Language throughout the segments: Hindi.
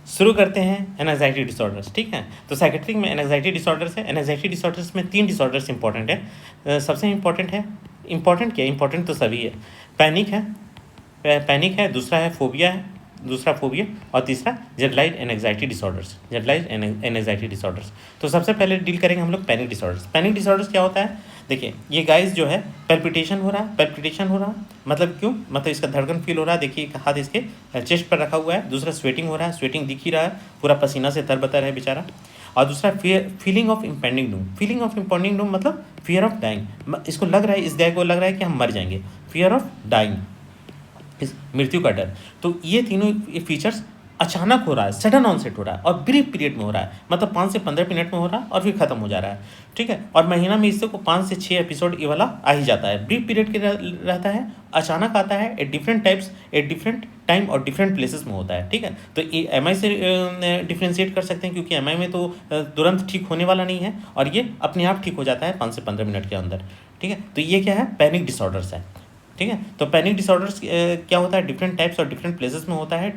शुरू करते हैं एनजाइटी डिसऑर्डर्स, ठीक है। तो साइकेट्रिक में एनजाइटी डिसऑर्डर्स है। एनजाइटी डिसऑर्डर्स में 3 डिसऑर्डर्स इंपॉर्टेंट है। सबसे इंपॉर्टेंट है, इंपॉर्टेंट क्या, इंपॉर्टेंट तो सभी है। पैनिक है, दूसरा है फोबिया है, दूसरा फोबिया, और तीसरा generalised anxiety disorders, generalised anxiety disorders. तो सबसे पहले डील करेंगे हम लोग पैनिक डिसऑर्डर्स। पैनिक डिसऑर्डर्स क्या होता है, देखिए ये गाइस जो है पैल्पिटेशन हो रहा है, मतलब क्यों, मतलब इसका धड़कन फील हो रहा है। देखिए एक हाथ इसके चेस्ट पर रखा हुआ है, दूसरा स्वेटिंग हो रहा है, स्वेटिंग दिख ही रहा है, पूरा पसीना से तरबतर है बेचारा। और दूसरा feeling of impending Doom. Feeling of impending Doom मतलब फियर ऑफ डाइंग। इसको लग रहा है, इस गाय को लग रहा है कि हम मर जाएंगे, फियर ऑफ डाइंग, इस मृत्यु का डर। तो ये तीनों फीचर्स अचानक हो रहा है, सडन ऑनसेट हो रहा है और ब्रीफ पीरियड में हो रहा है, मतलब 5 से 15 मिनट में हो रहा है और फिर खत्म हो जा रहा है, ठीक है। और महीना में इससे को 5 से 6 एपिसोड ये वाला आ ही जाता है। ब्रीफ पीरियड के रहता है, अचानक आता है, at different types, at different time और डिफरेंट प्लेसेस में होता है, ठीक है। तो ये एम से डिफ्रेंशिएट कर सकते हैं, क्योंकि एम में तो तुरंत ठीक होने वाला नहीं है, और ये अपने आप ठीक हो जाता है 5 से 15 मिनट के अंदर, ठीक है। तो ये क्या है, पैनिक डिसऑर्डर्स है, ठीक है। तो पैनिक डिसऑर्डर्स क्या होता है, डिफरेंट टाइप्स और डिफरेंट प्लेसेस में होता है।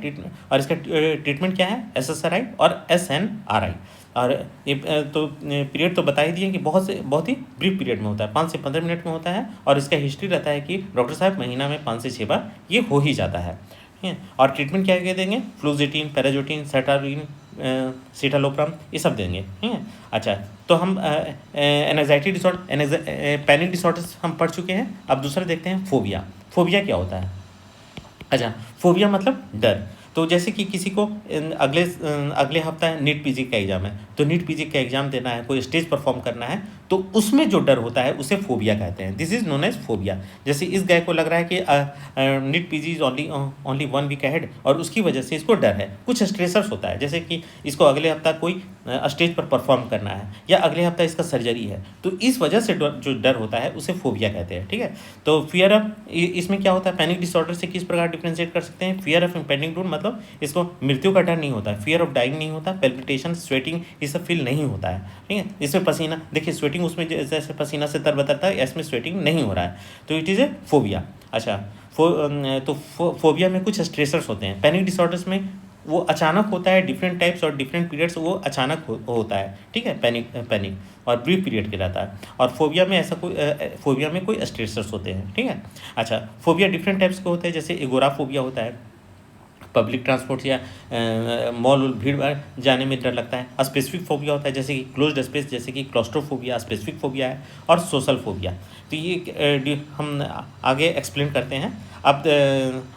और इसका ट्रीटमेंट क्या है, SSRI और SNRI। और ये तो पीरियड तो बता ही दिए कि बहुत ही ब्रीफ पीरियड में होता है, 5 से 15 मिनट में होता है। और इसका हिस्ट्री रहता है कि डॉक्टर साहब महीना में 5 से 6 बार ये हो ही जाता है, ठीक है। और ट्रीटमेंट क्या क्या देंगे, फ्लूजेटिन, पैराजोटिन, सेटारिन, सिटालोप्रम, ये सब देंगे, ठीक है। अच्छा, तो हम एनजाइटी डिसऑर्डर, पैनिक डिसऑर्डर्स हम पढ़ चुके हैं। अब दूसरा देखते हैं फोबिया। फोबिया क्या होता है, अच्छा, फोबिया मतलब डर। तो जैसे कि किसी को अगले हफ्ता नीट पीजी का एग्जाम है, तो नीट पीजी का एग्जाम देना है, कोई स्टेज परफॉर्म करना है, तो उसमें जो डर होता है उसे फोबिया कहते हैं। This is known as phobia. जैसे इस गाय को लग रहा है कि NEET PG is only 1 week ahead, और उसकी वजह से इसको डर है, कुछ स्ट्रेसर्स होता है, जैसे कि इसको अगले हफ्ता कोई स्टेज पर परफॉर्म करना है, या अगले हफ्ता इसका सर्जरी है, तो इस वजह से जो डर होता है उसे फोबिया कहते हैं, ठीक है। तो फियर ऑफ, इसमें क्या होता है, पैनिक डिसऑर्डर से किस प्रकार डिफ्रेंशिएट कर सकते हैं। फियर ऑफ इम्पेंडिंग डूम मतलब इसको मृत्यु का डर नहीं होता है, फियर ऑफ डाइंग नहीं होता, पैल्पिटेशन, स्वेटिंग, ये सब फील नहीं होता है, ठीक है। इसमें पसीना, देखिए स्वेटिंग उसमें जैसे पसीना से तरबतरता है, इसमें स्वेटिंग नहीं हो रहा है, तो इट इज़ ए फोबिया। अच्छा, फोबिया में कुछ स्ट्रेसर्स होते हैं। पैनिक डिसऑर्डर्स में वो अचानक होता है, डिफरेंट टाइप्स और डिफरेंट पीरियड्स वो अचानक होता है, ठीक है, पैनिक और ब्रीफ पीरियड के रहता है। और फोबिया में ऐसा फोबिया में कोई स्ट्रेसर्स होते हैं, ठीक है। अच्छा, फोबिया डिफरेंट टाइप्स के होते हैं, जैसे एगोराफोबिया होता है, पब्लिक ट्रांसपोर्ट या मॉल भीड़ भाड़ जाने में डर लगता है। स्पेसिफिक फोबिया होता है, जैसे कि क्लोज्ड स्पेस, जैसे कि क्लॉस्ट्रोफोबिया स्पेसिफिक फोबिया है। और सोशल फोबिया, तो ये हम आगे एक्सप्लेन करते हैं। अब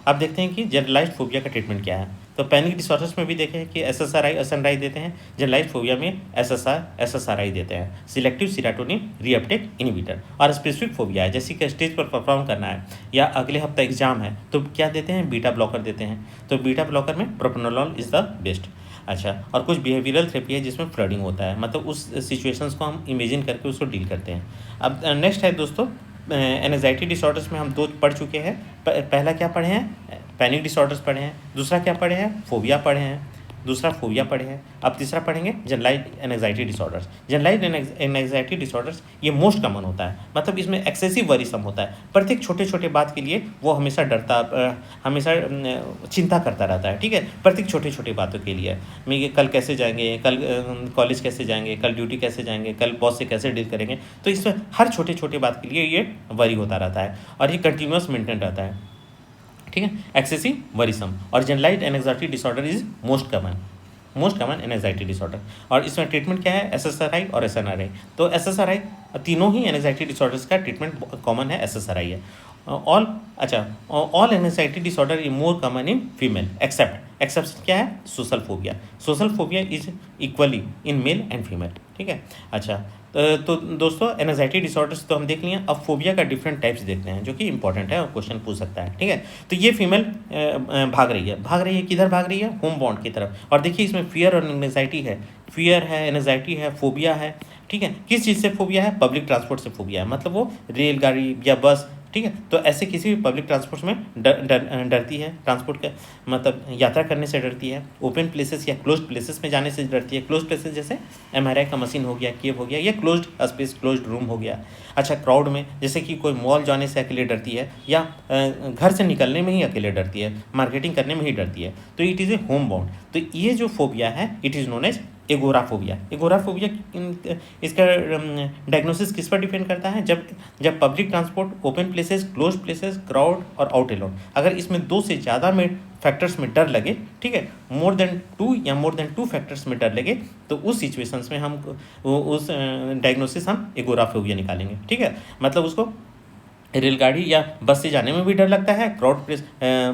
देखते हैं कि जनरलाइज्ड फोबिया का ट्रीटमेंट क्या है। तो पैनिक डिसऑर्डर्स में भी देखें कि SSRI SNRI देते हैं, जनरलाइज्ड फोबिया में SSRI देते हैं, सिलेक्टिव सीरोटोनिन रीअपटेक इनहिबिटर। और स्पेसिफिक फोबिया है, जैसे कि स्टेज पर परफॉर्म करना है या अगले हफ्ता एग्जाम है, तो क्या देते हैं, बीटा ब्लॉकर देते हैं। तो बीटा ब्लॉकर में प्रोप्रानोलॉल इज़ द बेस्ट। अच्छा, और कुछ बिहेवियरल थेरेपी है जिसमें फ्लडिंग होता है, मतलब उस सिचुएशंस को हम इमेजिन करके उसको डील करते हैं। अब नेक्स्ट है दोस्तों, एनजाइटी डिसऑर्डर्स में हम 2 पढ़ चुके हैं। पहला क्या पढ़े हैं, पैनिक डिसऑर्डर्स पढ़े हैं। दूसरा क्या पढ़े हैं, फोबिया पढ़े हैं। दूसरा फोबिया पढ़े हैं। अब तीसरा पढ़ेंगे generalised anxiety disorders. Generalised anxiety disorders ये मोस्ट कॉमन होता है, मतलब इसमें एक्सेसिव वरीसम होता है। प्रत्येक छोटे छोटे बात के लिए वो हमेशा डरता, हमेशा चिंता करता रहता है, ठीक है। प्रत्येक छोटे छोटे बातों के लिए, मैं ये कल कैसे जाएंगे, कल कॉलेज कैसे जाएंगे, कल ड्यूटी कैसे जाएंगे, कल बॉस से कैसे डील करेंगे। तो इसमें हर छोटे छोटे बात के लिए ये वरी होता रहता है, और ये कंटिन्यूस मेंटेन रहता है, ठीक है। Excessive worrisome. और generalized anxiety disorder is most common anxiety disorder. और इसमें ट्रीटमेंट क्या है, SSRI और SNRI। तो SSRI, तीनों ही एंजाइटी डिसऑर्डर्स का ट्रीटमेंट कॉमन है, SSRI है। All anxiety disorder is more common in female except क्या है, social phobia is equally in male and female, ठीक है। अच्छा, तो दोस्तों एंजाइटी डिसऑर्डर्स तो हम देख लिए। अब फोबिया का डिफरेंट टाइप्स देखते हैं, जो कि इंपॉर्टेंट है और क्वेश्चन पूछ सकता है, ठीक है। तो ये फीमेल भाग रही है, किधर भाग रही है, होम बॉन्ड की तरफ। और देखिए इसमें फियर और एंजाइटी है, फियर है, एंजाइटी है, फोबिया है, ठीक है। किस चीज़ से फोबिया है, पब्लिक ट्रांसपोर्ट से फोबिया है, मतलब वो रेलगाड़ी या बस ठीक है। तो ऐसे किसी भी पब्लिक ट्रांसपोर्ट में डरती है, ट्रांसपोर्ट का मतलब यात्रा करने से डरती है। ओपन प्लेसेस या क्लोज्ड प्लेसेस में जाने से डरती है। क्लोज प्लेसेस जैसे एमआरआई का मशीन हो गया, केव हो गया, या क्लोज्ड स्पेस, क्लोज्ड रूम हो गया। अच्छा, क्राउड में जैसे कि कोई मॉल जाने से अकेले डरती है, या घर से निकलने में ही अकेले डरती है, मार्केटिंग करने में ही डरती है, तो it is a home bound. तो ये जो फोबिया है it is known as agoraphobia. Agoraphobia इसका डायग्नोसिस किस पर डिपेंड करता है? जब public transport, open places, close places, crowd और आउट एलोन, अगर इसमें 2 से ज़्यादा में फैक्टर्स में डर लगे, ठीक है, मोर देन 2 या मोर देन 2 फैक्टर्स में डर लगे, तो उस सिचुएशंस में हम उस डायग्नोसिस हम एगोराफोबिया निकालेंगे, ठीक है। मतलब उसको रेलगाड़ी या बस से जाने में भी डर लगता है, क्राउड प्लेस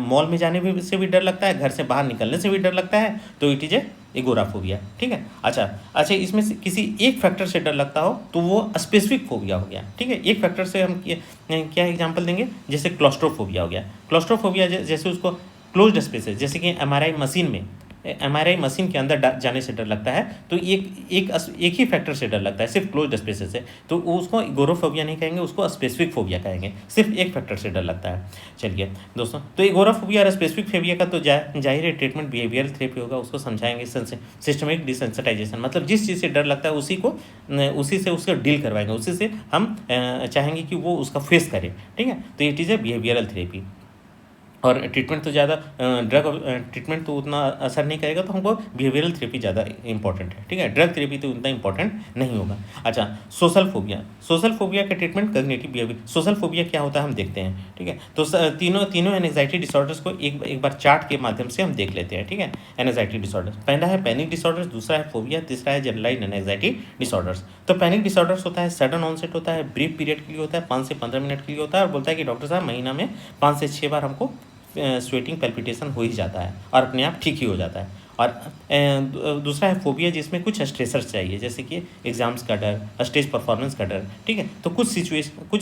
मॉल में जाने में से भी डर लगता है, घर से बाहर निकलने से भी डर लगता है, तो इट इज़ ए एगोराफोबिया, ठीक है। अच्छा, इसमें से किसी एक फैक्टर से डर लगता हो तो वो स्पेसिफिक फोबिया हो गया, ठीक है। एक फैक्टर से हम क्या एग्जांपल देंगे? जैसे क्लॉस्ट्रोफोबिया हो गया। क्लॉस्ट्रोफोबिया जैसे उसको क्लोज्ड स्पेसेस, जैसे कि एमआरआई मशीन के अंदर जाने से डर लगता है, तो एक ही फैक्टर से डर लगता है, सिर्फ क्लोज्ड स्पेसेस से, तो उसको एगोराफोबिया नहीं कहेंगे, उसको स्पेसिफिक फोबिया कहेंगे, सिर्फ एक फैक्टर से डर लगता है। चलिए दोस्तों, तो एगोराफोबिया और स्पेसिफिक फोबिया का तो जाहिर है ट्रीटमेंट बिहेवियरल थेरेपी होगा, उसको समझाएंगे। सिस्टमिक डिसेंसिटाइजेशन, मतलब जिस चीज़ से डर लगता है उसी से उसको डील करवाएंगे, उसी से हम चाहेंगे कि वो उसका फेस करे, ठीक है। तो it is A behavioural therapy. और ट्रीटमेंट तो ज़्यादा ट्रीटमेंट तो उतना असर नहीं करेगा, तो हमको बिहेवियरल थेरेपी ज़्यादा इंपॉर्टेंट है, ठीक है। ड्रग थेरेपी तो उतना इंपॉर्टेंट नहीं होगा। अच्छा, सोशल फोबिया का treatment cognitive behaviour. Social phobia क्या होता है हम देखते हैं, ठीक है। तो तीनों एंजाइटी डिसऑर्डर्स को एक बार चार्ट के माध्यम से हम देख लेते हैं, ठीक है। एंजाइटी डिसऑर्डर्स, पहला है पैनिक डिसऑर्डर्स, दूसरा है फोबिया, तीसरा है जनरलाइज्ड एंजाइटी डिसऑर्डर्स। तो पैनिक डिसऑर्डर्स होता है सडन ऑनसेट होता है, ब्रीफ पीरियड के लिए होता है, 5 से 15 मिनट के लिए होता है, और बोलता है कि डॉक्टर साहब महीना में 5 से 6 बार हमको स्वेटिंग पैल्पिटेशन हो ही जाता है और अपने आप ठीक ही हो जाता है। और दूसरा है फोबिया, जिसमें कुछ स्ट्रेसर्स चाहिए, जैसे कि एग्जाम्स का डर, स्टेज परफॉर्मेंस का डर, ठीक है। तो कुछ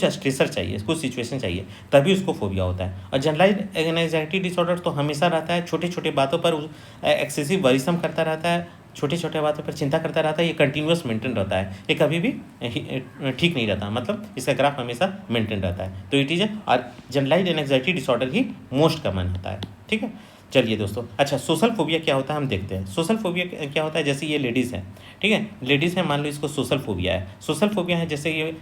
स्ट्रेसर चाहिए, कुछ सिचुएशन चाहिए, तभी उसको फोबिया होता है। और जनरलाइज्ड एंजाइटी डिसऑर्डर तो हमेशा रहता है, छोटे छोटे बातों पर एक्सेसिव वरिसम करता रहता है, छोटे छोटे बातों पर चिंता करता रहता है, ये कंटिन्यूस मेंटेन रहता है, ये कभी भी ठीक नहीं रहता, मतलब इसका ग्राफ हमेशा मेंटेन रहता है। तो इट इज़ और जनरलाइज्ड एंजाइटी डिसऑर्डर ही मोस्ट कॉमन होता है, ठीक है। चलिए दोस्तों, अच्छा, सोशल फोबिया क्या होता है हम देखते हैं। सोशल फोबिया क्या होता है? जैसे ये लेडीज़ है, ठीक है, लेडीज़ है, मान लो इसको सोशल फोबिया है। सोशल फोबिया है जैसे ये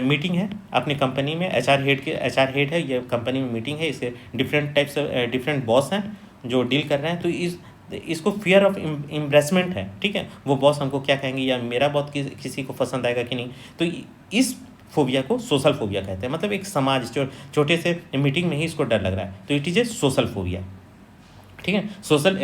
मीटिंग है अपनी कंपनी में, एचआर हेड है, ये कंपनी में मीटिंग है, इसे डिफरेंट बॉस हैं जो डील कर रहे हैं, तो इसको फियर ऑफ एम्ब्रेसमेंट है, ठीक है। वो बॉस हमको क्या कहेंगे, या मेरा बॉस किसी को पसंद आएगा कि नहीं, तो इस फोबिया को सोशल फोबिया कहते हैं। मतलब एक समाज छोटे से मीटिंग में ही इसको डर लग रहा है, तो it is A social phobia, ठीक है। सोशल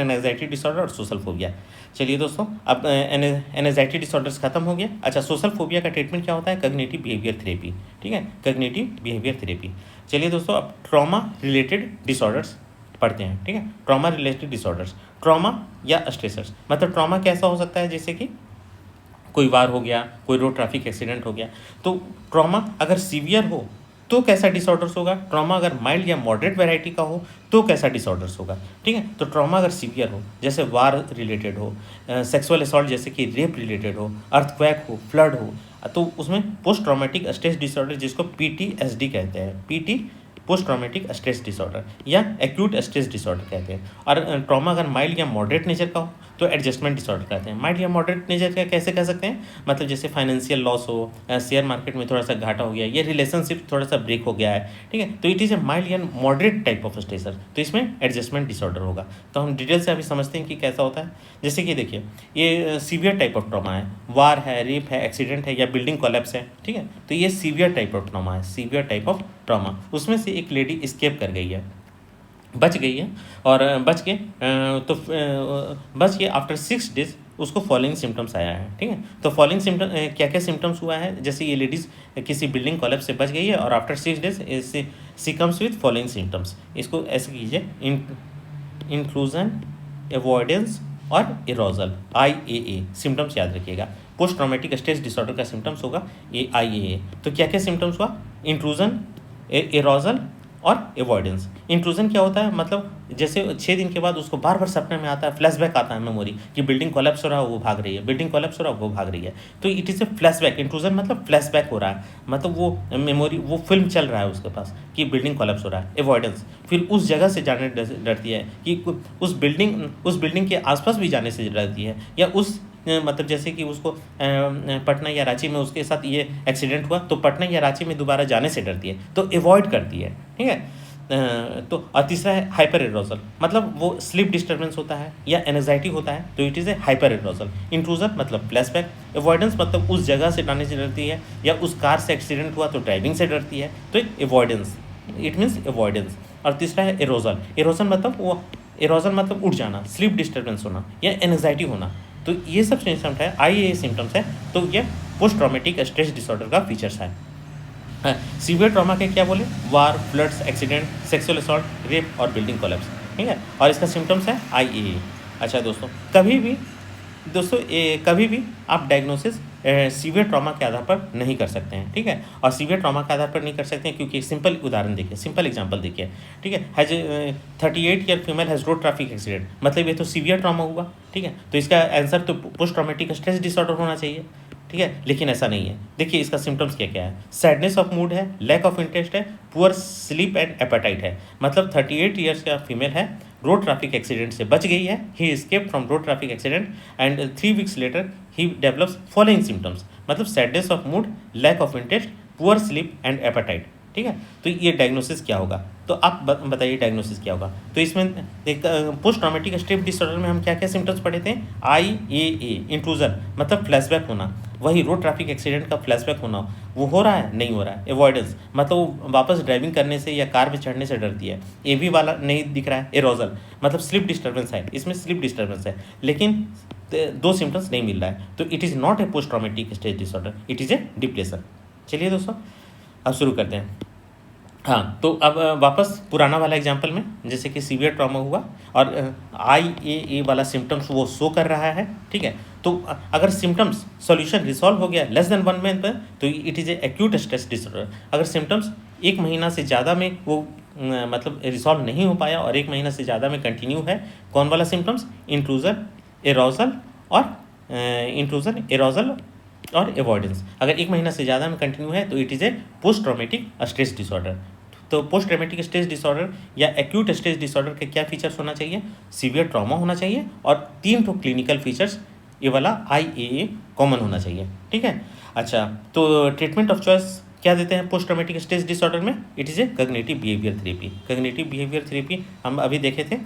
एंजाइटी डिसऑर्डर और सोशल फोबिया। चलिए दोस्तों, अब एंजाइटी डिसऑर्डर्स खत्म हो गया। अच्छा, सोशल फोबिया का ट्रीटमेंट क्या होता है? कॉग्निटिव बिहेवियर थेरेपी, ठीक है, कॉग्निटिव बिहेवियर थेरेपी। चलिए दोस्तों, अब ट्रॉमा रिलेटेड डिसऑर्डर्स पढ़ते हैं, ठीक है। ट्रॉमा रिलेटेड डिसऑर्डर्स, ट्रॉमा या स्ट्रेसर्स, मतलब ट्रॉमा कैसा हो सकता है? जैसे कि कोई वार हो गया, कोई रोड ट्रैफिक एक्सीडेंट हो गया, तो ट्रॉमा अगर सीवियर हो तो कैसा डिसऑर्डर्स होगा। ट्रॉमा अगर माइल्ड या मॉडरेट वैरायटी का हो तो कैसा डिसऑर्डर्स होगा, ठीक है। तो ट्रॉमा अगर सीवियर हो, जैसे वार रिलेटेड हो, सेक्सुअल असॉल्ट जैसे कि रेप रिलेटेड हो, अर्थक्वेक हो, फ्लड हो, तो उसमें पोस्ट ट्रॉमेटिक स्ट्रेस डिसऑर्डर, जिसको PTSD कहते हैं, पोस्ट ट्रॉमेटिक स्ट्रेस डिसऑर्डर या एक्यूट स्ट्रेस डिसऑर्डर कहते हैं। और ट्रॉमा अगर माइल्ड या मॉडरेट नेचर का हो तो एडजस्टमेंट डिसऑर्डर कहते हैं। माइल्ड या मॉडरेट नेचर का कैसे कह सकते हैं? मतलब जैसे फाइनेंशियल लॉस हो, शेयर मार्केट में थोड़ा सा घाटा हो गया, ये रिलेशनशिप थोड़ा सा ब्रेक हो गया है, ठीक है, तो इट इज़ ए माइल्ड या मॉडरेट टाइप ऑफ स्ट्रेसर, तो इसमें एडजस्टमेंट डिसऑर्डर होगा। तो हम डिटेल से अभी समझते हैं कि कैसा होता है। जैसे कि देखिए, ये सीवियर टाइप ऑफ ट्रॉमा है, वार है, रेप है, एक्सीडेंट है, या बिल्डिंग कोलैप्स है, ठीक है, तो ये सीवियर टाइप ऑफ ट्रॉमा है, सीवियर टाइप ऑफ ट्रॉमा। उसमें से एक लेडी स्केप कर गई है, बच गई है, और बच के आफ्टर 6 डेज उसको फॉलोइंग सिम्टम्स आया है, ठीक है। तो फॉलोइंग सिम्टम क्या क्या सिम्टम्स हुआ है? जैसे ये लेडीज़ किसी बिल्डिंग कोलैप्स से बच गई है, और after 6 days she comes with following symptoms. इसको ऐसे कीजिए, इंक्लूजन, एवॉइडेंस और इरोजल, IAA सिम्टम्स याद रखिएगा। पोस्ट ट्रॉमेटिक स्ट्रेस डिसऑर्डर का सिम्टम्स होगा ये IAA। तो क्या क्या सिम्टम्स हुआ? इंट्रूजन, इरोजल और एवॉइडेंस। इंट्रूजन क्या होता है, मतलब जैसे 6 दिन के बाद उसको बार बार सपने में आता है, फ्लैशबैक आता है मेमोरी कि बिल्डिंग कोलैप्स हो रहा है, वो भाग रही है, बिल्डिंग कोलैप्स हो रहा है, वो भाग रही है। तो it is A flashback. Intrusion मतलब फ्लैशबैक हो रहा है, मतलब वो मेमोरी, वो फिल्म चल रहा है उसके पास कि बिल्डिंग कोलैप्स हो रहा है। एवॉइडेंस, फिर उस जगह से जाने डरती है कि उस बिल्डिंग के आसपास भी जाने से डरती है, या उस मतलब जैसे कि उसको पटना या रांची में उसके साथ ये एक्सीडेंट हुआ तो पटना या रांची में दोबारा जाने से डरती है, तो एवॉइड करती है, ठीक है। तो और तीसरा है हाइपर एरोजल, मतलब वो स्लीप डिस्टर्बेंस होता है या एनजाइटी होता है, तो it is A hyper aerogel. Intrusion मतलब फ्लैशबैक। एवॉइडेंस मतलब उस जगह से जाने से डरती है, या उस कार से एक्सीडेंट हुआ तो ड्राइविंग से डरती है, तो एवॉइडेंस, इट मीन्स एवॉइडेंस। और तीसरा है एरोजल। एरोजल मतलब वो, एरोजल मतलब उठ जाना, स्लीप डिस्टर्बेंस होना या एनजाइटी होना। तो ये सब सिम्टम्स है, IAA सिम्टम्स है, तो ये पोस्ट ट्रॉमेटिक स्ट्रेस डिसऑर्डर का फीचर्स है। सीवियर ट्रॉमा के क्या बोले, war, floods, accident, sexual assault, rape और बिल्डिंग कोलैप्स, ठीक है। और इसका सिम्टम्स है IAA। अच्छा दोस्तों, कभी भी आप डायग्नोसिस सीवियर ट्रॉमा के आधार पर नहीं कर सकते हैं, ठीक है। और सीवियर ट्रॉमा के आधार पर नहीं कर सकते हैं क्योंकि सिंपल उदाहरण देखिए, सिंपल एग्जांपल देखिए, ठीक है। 38 year female has road traffic accident, मतलब ये तो सीवियर ट्रॉमा हुआ, ठीक है। तो इसका आंसर तो पोस्ट ट्रॉमेटिक स्ट्रेस डिसऑर्डर होना चाहिए, ठीक है, लेकिन ऐसा नहीं है। देखिए इसका सिम्टम्स क्या क्या है, सैडनेस ऑफ मूड है, लैक ऑफ इंटरेस्ट है, पुअर स्लीप एंड एपेटाइट है। मतलब 38 ईयर्स का फीमेल है, रोड ट्रैफिक एक्सीडेंट से बच गई है, he escaped from road traffic accident and 3 weeks later he develops following symptoms, मतलब sadness of mood, lack of interest, poor sleep and appetite, ठीक है। तो ये डायग्नोसिस क्या होगा, तो आप बताइए डायग्नोसिस क्या होगा। तो इसमें एक पोस्ट ट्रॉमेटिक स्ट्रेस डिसऑर्डर में हम क्या क्या सिम्टम्स पढ़े थे, IAA इंट्रूजन मतलब फ्लैशबैक होना, वही रोड ट्रैफिक एक्सीडेंट का फ्लैशबैक होना, वो हो रहा है, नहीं हो रहा है। एवॉइडेंस मतलब वो वापस ड्राइविंग करने से या कार में चढ़ने से डरती है, AB वाला नहीं दिख रहा है। एरोजल मतलब स्लीप डिस्टर्बेंस है, इसमें स्लीप डिस्टर्बेंस है, लेकिन 2 सिम्टम्स नहीं मिल रहा है, तो it is not a post traumatic stress disorder, it is A depression. चलिए दोस्तों अब शुरू करते हैं। हाँ, तो अब वापस पुराना वाला एग्जांपल में, जैसे कि सीवियर ट्रॉमा हुआ और IAA वाला सिम्टम्स वो शो कर रहा है, ठीक है। तो अगर सिम्टम्स सॉल्यूशन रिजॉल्व हो गया लेस देन 1 मंथ में, तो it is A acute stress disorder. अगर सिम्टम्स 1 महीना से ज़्यादा में वो मतलब रिजॉल्व नहीं हो पाया और 1 महीना से ज़्यादा में कंटिन्यू है, कौन वाला सिम्टम्स, इंट्रूजन, एरोजल और एवॉइडेंस। अगर 1 महीना से ज़्यादा में कंटिन्यू है तो it is A post traumatic stress disorder. तो पोस्ट ट्रॉमेटिक स्ट्रेस डिसऑर्डर या एक्यूट स्ट्रेस डिसऑर्डर के क्या फीचर्स होना चाहिए, सीवियर ट्रॉमा होना चाहिए और 3 तो क्लिनिकल फीचर्स, ये वाला IAA कॉमन होना चाहिए, ठीक है। अच्छा, तो ट्रीटमेंट ऑफ चॉइस क्या देते हैं पोस्ट ट्रॉमेटिक स्ट्रेस डिसऑर्डर में, it is a cognitive behaviour therapy. Cognitive behaviour therapy हम अभी देखे थे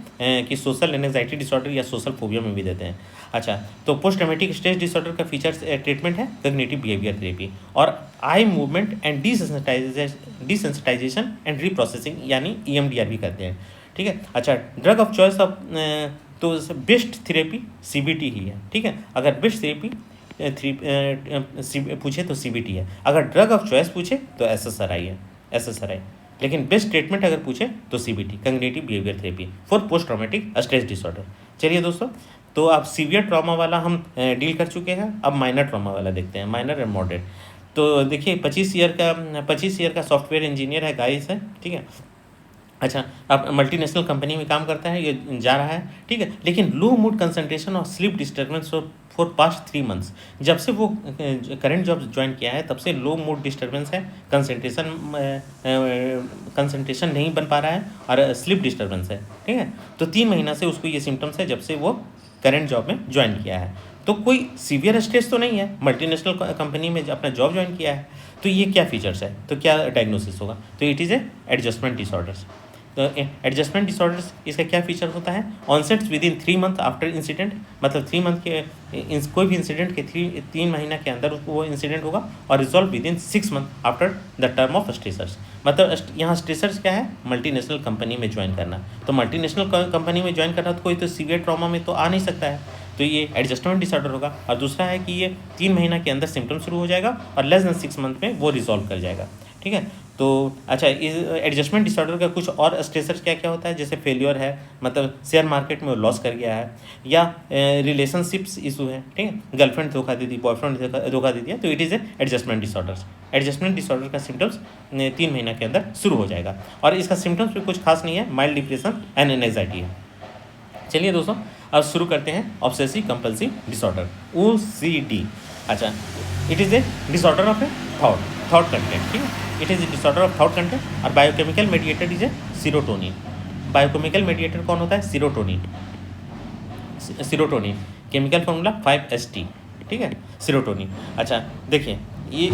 कि सोशल एंजाइटी डिसऑर्डर या सोशल फोबिया में भी देते हैं। अच्छा, तो पोस्ट ट्रॉमेटिक स्ट्रेस डिसऑर्डर का फीचर्स ट्रीटमेंट है कॉग्निटिव बिहेवियर थेरेपी और eye movement and desensitisation and reprocessing यानी EMDR भी करते हैं, ठीक है। अच्छा, ड्रग ऑफ चॉइस ऑफ तो बेस्ट थेरेपी CBT ही है, ठीक है। अगर बेस्ट थेरेपी पूछे तो CBT है, अगर ड्रग ऑफ चॉइस पूछे तो SSRI, लेकिन बेस्ट ट्रीटमेंट अगर पूछे तो CBT cognitive behaviour therapy for post traumatic stress disorder. चलिए दोस्तों, तो अब सीवियर ट्रॉमा वाला हम डील कर चुके हैं, अब माइनर ट्रॉमा वाला देखते हैं, माइनर एंड मॉडरेट। तो देखिए 25 ईयर का सॉफ्टवेयर इंजीनियर है, गाइस है, ठीक है। अच्छा, अब मल्टीनेशनल कंपनी में काम करता है, ये जा रहा है, ठीक है, लेकिन लो मूड कंसंट्रेशन और sleep disturbance for past 3 months, जब से वो करंट जॉब ज्वाइन किया है तब से लो मूड डिस्टर्बेंस है, कंसंट्रेशन नहीं बन पा रहा है और स्लीप डिस्टर्बेंस है, ठीक है। तो 3 महीना से उसको ये सिम्टम्स है जब से वो करंट जॉब में ज्वाइन किया है। तो कोई सीवियर स्ट्रेस तो नहीं है, मल्टीनेशनल कंपनी में अपना जॉब ज्वाइन किया है, तो ये क्या फीचर्स है, तो क्या डायग्नोसिस होगा, तो it is A adjustment disorders. तो एडजस्टमेंट डिसऑर्डर्स इसका क्या फीचर होता है, ऑनसेट्स with in 3 month after incident, मतलब 3 मंथ के कोई भी इंसिडेंट के 3 महीना के अंदर वो इंसिडेंट होगा और resolve with in 6 month after the term of stressors. मतलब यहाँ स्ट्रेसर्स क्या है, मल्टीनेशनल कंपनी में ज्वाइन करना। तो मल्टीनेशनल कंपनी में ज्वाइन करना तो कोई तो सीवियर ट्रॉमा में तो आ नहीं सकता है, तो ये एडजस्टमेंट डिसऑर्डर होगा। और दूसरा है कि ये 3 महीना के अंदर सिम्टम शुरू हो जाएगा और लेस देन 6 मंथ में वो रिजॉल्व कर जाएगा, ठीक है। तो अच्छा, इस एडजस्टमेंट डिसऑर्डर का कुछ और स्ट्रेसर्स क्या क्या होता है, जैसे फेलियर है, मतलब शेयर मार्केट में वो लॉस कर गया है, या रिलेशनशिप्स इशू है, ठीक है, गर्लफ्रेंड धोखा दे दी, बॉयफ्रेंड धोखा दे दिया, तो it is A adjustment disorders. Adjustment disorder का सिम्टम्स 3 महीना के अंदर शुरू हो जाएगा, और इसका सिम्टम्स भी कुछ खास नहीं है, माइल्ड डिप्रेशन एंड एंजाइटी है। चलिए दोस्तों, अब शुरू करते हैं ऑब्सेसिव कंपल्सिव डिसऑर्डर, OCD। अच्छा, it is a disorder of a thought content, ठीक है, it is a disorder of thought content. और biochemical mediated is a serotonin. Biochemical mediator कौन होता है? Serotonin. Serotonin chemical formula 5ST, ठीक है, सीरोटोनिन। अच्छा देखिए, ये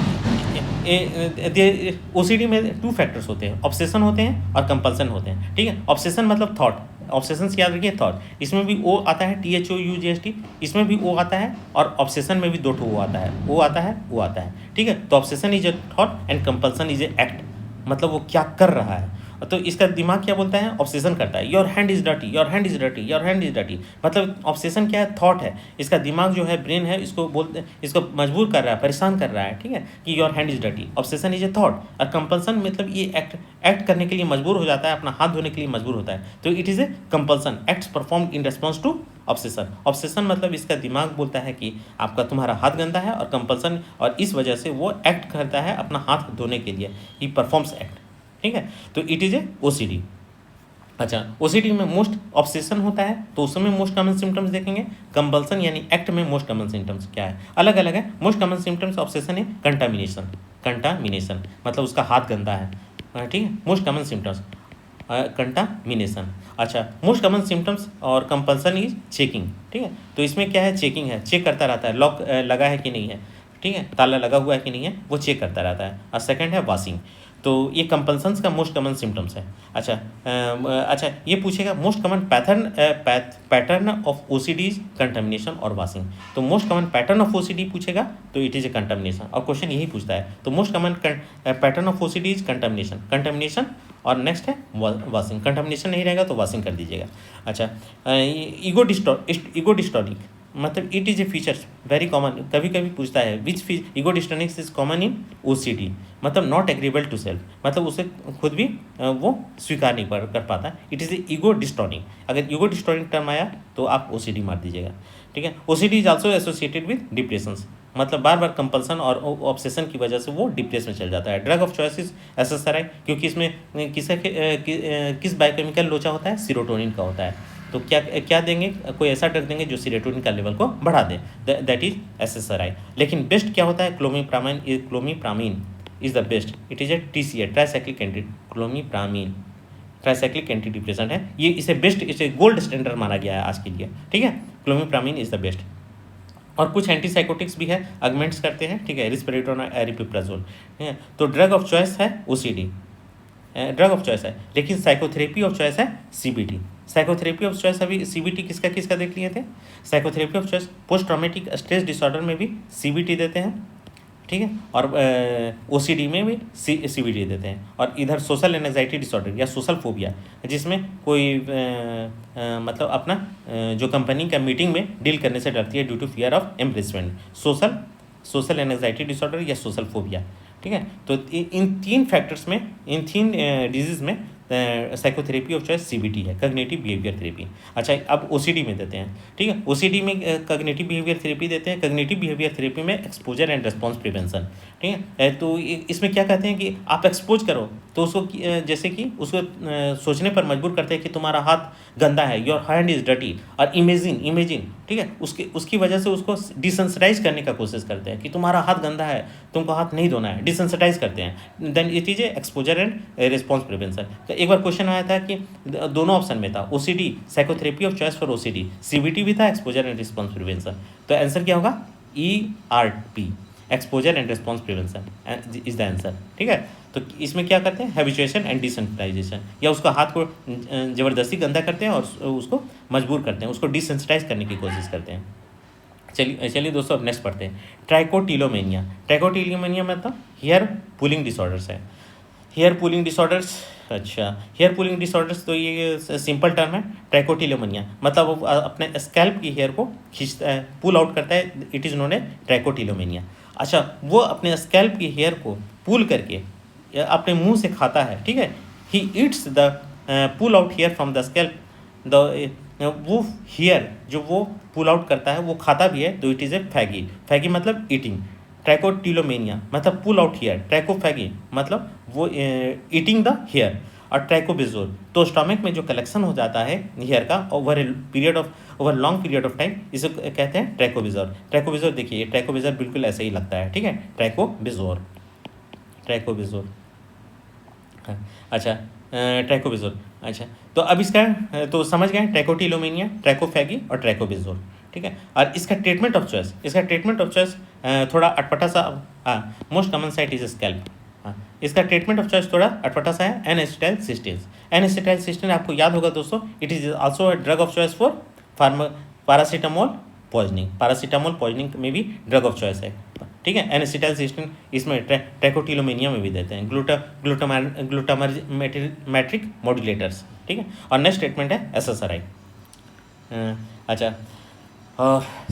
OCD में 2 फैक्टर्स होते हैं, ऑब्सेशन होते हैं और कंपल्सन होते हैं, ठीक है। ऑब्सेशन मतलब थॉट, ऑब्सेशन से याद रखिए थॉट, इसमें भी O आता है, THOUGHT, इसमें भी O आता है, और ऑब्सेशन में भी 2 O आता है, O आता है, O आता है, ठीक है। तो obsession is a thought and compulsion is a act, मतलब वो क्या कर रहा है। तो इसका दिमाग क्या बोलता है? ऑब्सेशन करता है, your hand is dirty, your hand is dirty, your hand is dirty. मतलब ऑब्सेशन क्या है? थॉट है। इसका दिमाग जो है, ब्रेन है, इसको बोलते, इसको मजबूर कर रहा है, परेशान कर रहा है, ठीक है, कि your hand is dirty. Obsession is a thought, और कंपल्सन मतलब ये एक्ट करने के लिए मजबूर हो जाता है, अपना हाथ धोने के लिए मजबूर होता है, तो it is a compulsion, acts perform in response to obsession. Obsession मतलब इसका दिमाग बोलता है कि आपका तुम्हारा हाथ गंदा है, और कंपल्सन, और इस वजह से वो एक्ट करता है अपना हाथ धोने के लिए, ही परफॉर्म्स एक्ट, ठीक है। तो इट इज़ ए OCD। अच्छा, OCD में मोस्ट ऑब्सेशन होता है, तो उस समय मोस्ट कॉमन सिम्टम्स देखेंगे। कंपल्सन यानी एक्ट में मोस्ट कॉमन सिम्टम्स क्या है? अलग अलग है। मोस्ट कॉमन सिम्टम्स ऑब्सेशन है कंटामिनेशन, मतलब उसका हाथ गंदा है, ठीक है। Most common symptoms contamination. अच्छा, मोस्ट कॉमन सिम्टम्स और कंपल्सन इज चेकिंग, ठीक है। तो इसमें क्या है? चेकिंग है, चेक करता रहता है, लॉक लगा है कि नहीं है, ठीक है, ताला लगा हुआ है कि नहीं है, वो चेक करता रहता है। और सेकंड है वॉशिंग। तो ये कंपल्सन्स का मोस्ट कॉमन सिम्टम्स है। अच्छा, ये पूछेगा most common pattern of OCD contamination और वॉशिंग। तो most common pattern of OCD पूछेगा तो इट इज़ ए कंटामिनेशन, और क्वेश्चन यही पूछता है। तो most common pattern of OCD is contamination, और नेक्स्ट है वॉशिंग। कंटामिनेशन नहीं रहेगा तो वॉशिंग कर दीजिएगा। अच्छा, ईगो डिस्टॉनिक, मतलब it is a features very common, कभी कभी पूछता है which ego dystonics is common in OCD, मतलब नॉट एग्रीबल टू सेल्फ, मतलब उसे खुद भी वो स्वीकार नहीं कर पाता। It is a ego dystonic. अगर ईगो डिस्टॉनिक टर्म आया तो आप OCD मार दीजिएगा, ठीक है। OCD is also associated with depressions, मतलब बार बार कंपल्सन और ऑब्सेशन की वजह से वो डिप्रेस में चल जाता है। Drug of choice is SSRI, क्योंकि इसमें किस बायोकेमिकल लोचा होता है? सीरोटोनिन का होता है। तो क्या देंगे? कोई ऐसा ड्रग देंगे जो सीरोटोनिन का लेवल को बढ़ा दे, दैट इज SSRI। लेकिन बेस्ट क्या होता है? Clomipramine is the best. It is a TCA, clomipramine tricyclic antidepressant है। ये इसे बेस्ट, इसे गोल्ड स्टैंडर्ड माना गया है आज के लिए, ठीक है। Clomipramine is the best. और कुछ एंटीसाइकोटिक्स भी है, अगमेंट्स करते हैं, ठीक है, रिस्पेरेटोन और एरिपिप्राजोल, ठीक है। तो ड्रग ऑफ चॉइस है OCD, ड्रग ऑफ चॉइस है। लेकिन साइकोथेरेपी ऑफ चॉइस है CBT। साइकोथेरेपी ऑफ चॉइस अभी CBT किसका देख लिए थे? Psychotherapy of choice post traumatic stress disorder में भी CBT देते हैं, ठीक है, और OCD में भी CBT देते हैं। और इधर सोशल एंजाइटी डिसऑर्डर या सोशल फोबिया, जिसमें कोई मतलब अपना जो कंपनी का मीटिंग में डील करने से डरती है due to fear of embarrassment, social anxiety disorder या सोशल फोबिया, ठीक है। तो इन 3 फैक्टर्स में, इन 3 डिजीज़ में साइकोथेरेपी ऑफ चॉइस CBT है, कॉग्निटिव बिहेवियर थेरेपी। अच्छा, अब OCD में देते हैं, ठीक है। OCD में कॉग्निटिव बिहेवियर थेरेपी देते हैं। कॉग्निटिव बिहेवियर थेरेपी में एक्सपोजर एंड रिस्पॉन्स प्रिवेंशन, ठीक है। तो इसमें क्या कहते हैं कि आप एक्सपोज करो, तो उसको जैसे कि उसको सोचने पर मजबूर करते हैं कि तुम्हारा हाथ गंदा है, योर हैंड इज डर्टी, और इमेजिन, ठीक है, उसकी वजह से उसको डिसेंसिटाइज करने का कोशिश करते हैं कि तुम्हारा हाथ गंदा है, तुमको हाथ नहीं धोना है, डिसेंसिटाइज करते हैं। Then it is exposure and response prevention. तो एक बार क्वेश्चन आया था कि दोनों ऑप्शन में था, OCD, psychotherapy of choice for OCD, CBT भी था, एक्सपोजर एंड रिस्पॉन्स प्रिवेंशन। तो आंसर क्या होगा? ERP, exposure and response prevention is the answer, ठीक है। तो इसमें क्या करते हैं? हैबिचुएशन एंड डिसेंसिटाइजेशन, या उसका हाथ को ज़बरदस्ती गंदा करते हैं और उसको मजबूर करते हैं, उसको डिसेंसिटाइज करने की कोशिश करते हैं। चलिए दोस्तों, अब नेक्स्ट पढ़ते हैं। ट्राइकोटिलोमेनिया मतलब हेयर पुलिंग डिसऑर्डर्स है। हेयर पुलिंग डिसऑर्डर्स, अच्छा, हेयर पुलिंग डिसऑर्डर्स, तो ये सिंपल टर्म है। ट्राइकोटिलोमेनिया मतलब वो अपने स्कैल्प की हेयर को खींचता है, पुल आउट करता है, it is known A trichotillomania. अच्छा, वो अपने स्कैल्प की हेयर को पुल करके अपने मुंह से खाता है, ठीक है। He eats the pull out hair from the scalp, the वो हेयर जो वो पुल आउट करता है वो खाता भी है, तो इट इज़ ए फैगी। फैगी मतलब ईटिंग। ट्रैकोटिलोमेनिया मतलब पुल आउट हेयर, ट्रैकोफैगी मतलब वो ईटिंग द हेयर। और ट्रैकोबिजोर तो स्टमक में जो कलेक्शन हो जाता है हेयर का over long period of time, इसे कहते हैं ट्रैकोबिजोर। ट्रैकोबिजोर देखिए, ये ट्रैकोबिजोर बिल्कुल ऐसे ही लगता है, ठीक है, ट्रैकोबिजोर, ट्रैकोबिजोर। अच्छा, ट्रैकोबिजोर। अच्छा, तो अब इसका तो समझ गए ट्रैकोटिलोमेनिया, ट्रैकोफैगी और ट्रैकोबिजोर, ठीक है। और इसका ट्रीटमेंट ऑफ चॉइस, थोड़ा अटपटा सा, हाँ, most common site is scalp. हाँ, इसका ट्रीटमेंट ऑफ चॉइस थोड़ा अटपटा सा है, एन सिस्टीन। एन सिस्टीन आपको याद होगा दोस्तों, it is also a drug of choice for paracetamol poisoning. Paracetamol poisoning में भी ड्रग ऑफ चॉइस है, ठीक है। एन इसमें ट्रैकोटिलोमेनिया में भी देते हैं। ग्लूटामेट्रिक मॉड्यूलेटर्स, ठीक है। और नेक्स्ट ट्रीटमेंट है SSRI। अच्छा,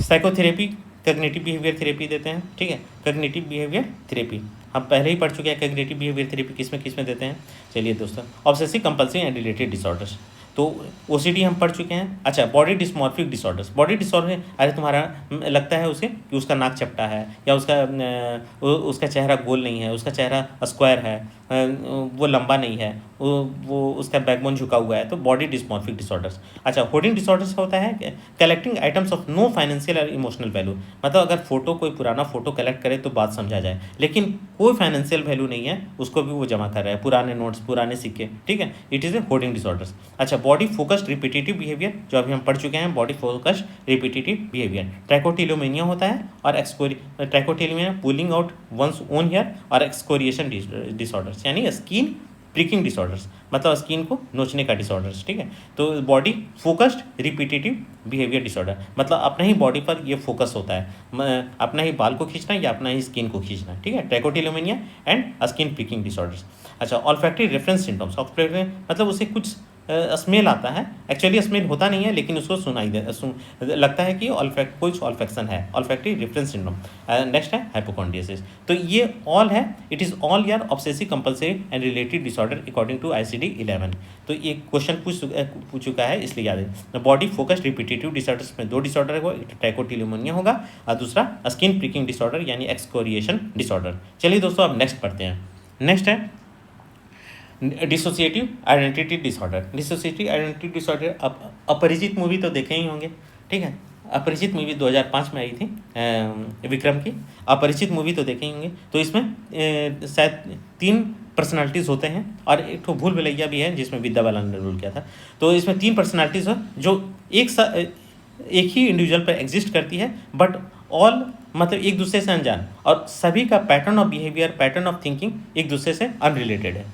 साइकोथेरेपी, कग्निटिव बिहेवियर थेरेपी देते हैं, ठीक है। कग्निटिव बिहेवियर थेरेपी हम पहले ही पढ़ चुके हैं। कग्निटिव बिहेवियर थेरेपी किस में देते हैं, चलिए दोस्तों, obsessive compulsive and related disorders, तो OCD हम पढ़ चुके हैं। अच्छा, body dysmorphic disorders. Body disorder, अरे तुम्हारा लगता है उसे कि उसका नाक चपटा है, या उसका चेहरा गोल नहीं है, उसका चेहरा स्क्वायर है, वो लंबा नहीं है, वो उसका बैकबोन झुका हुआ है, तो बॉडी डिस्मॉर्फिक डिसऑर्डर्स। अच्छा, होर्डिंग डिसऑर्डर्स होता है collecting items of no financial और इमोशनल वैल्यू, मतलब अगर कोई पुराना फोटो कलेक्ट करे तो बात समझा जाए, लेकिन कोई फाइनेंशियल वैल्यू नहीं है, उसको भी वो जमा कर रहा है, पुराने नोट्स, पुराने सिक्के, ठीक है। It is a hoarding disorders. अच्छा, बॉडी फोकस्ड रिपीटेटिव बिहेवियर, जो अभी हम पढ़ चुके हैं, body focused repetitive behaviour. Trichotillomania होता है, और trichotillomania pulling out one's own hair, और एक्सकोरिएशन डिसऑर्डर्स यानी स्किन प्रिकिंग डिसऑर्डर्स, मतलब स्किन को नोचने का डिसऑर्डर्स, ठीक है। तो body focused repetitive behaviour disorder, मतलब अपने ही बॉडी पर ये फोकस होता है, अपना ही बाल को खींचना या अपना ही स्किन को खींचना, ठीक है। ट्रैकोटिलोमेनिया एंड स्किन प्रिकिंग डिसऑर्डर्स। अच्छा, ऑल्फैक्टरी रेफरेंस सिम्टम्स, मतलब उसे कुछ स्मेल आता है, एक्चुअली स्मेल होता नहीं है, लेकिन उसको लगता है कि कुछ ऑल्फेक्शन है, ऑल्फैक्टरी रेफरेंस सिंड्रोम। नेक्स्ट है हाइपोकॉन्ड्रियासिस। तो ये ऑल है, इट इज़ ऑल यार obsessive compulsive and related disorder according to ICD-11। तो ये क्वेश्चन पूछ चुका है, इसलिए याद है। बॉडी फोकस्ड रिपीटेटिव डिसऑर्डर्स में 2 डिसऑर्डर है, एक ट्रैकोटिलोमेनिया होगा, और दूसरा स्किन प्रिकिंग डिसऑर्डर यानी एक्सकोरिएशन डिसऑर्डर। चलिए दोस्तों, अब नेक्स्ट पढ़ते हैं। नेक्स्ट है dissociative identity disorder. Dissociative identity disorder, अपरिचित मूवी तो देखे ही होंगे, ठीक है। अपरिचित मूवी 2005 में आई थी, विक्रम की। अपरिचित मूवी तो देखे ही होंगे। तो इसमें शायद 3 पर्सनालिटीज़ होते हैं, और एक तो भूल भुलैया भी है जिसमें विद्या बालन ने रोल किया था। तो इसमें 3 पर्सनालिटीज़ हैं जो एक ही इंडिविजुअल पर एग्जिस्ट करती है, बट ऑल मतलब एक दूसरे से अनजान, और सभी का pattern of behaviour, pattern of thinking एक दूसरे से अनरिलेटेड है।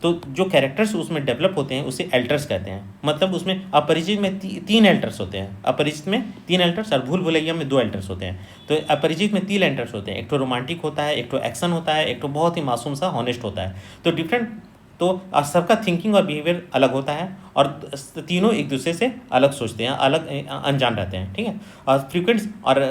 तो जो कैरेक्टर्स उसमें डेवलप होते हैं उसे एल्टर्स कहते हैं। मतलब उसमें अपरिचित में 3 एल्टर्स होते हैं, अपरिचित में 3 एल्टर्स, और भूल भुलैया में 2 एल्टर्स होते हैं। तो अपरिचित में 3 एल्टर्स होते हैं, एक तो रोमांटिक होता है, एक तो एक्शन होता है, एक तो बहुत ही मासूम सा हॉनेस्ट होता है। तो डिफरेंट, तो सबका थिंकिंग और बिहेवियर अलग होता है, और तीनों एक दूसरे से अलग सोचते हैं, अलग अनजान रहते हैं, ठीक है। और फ्रीक्वेंट, और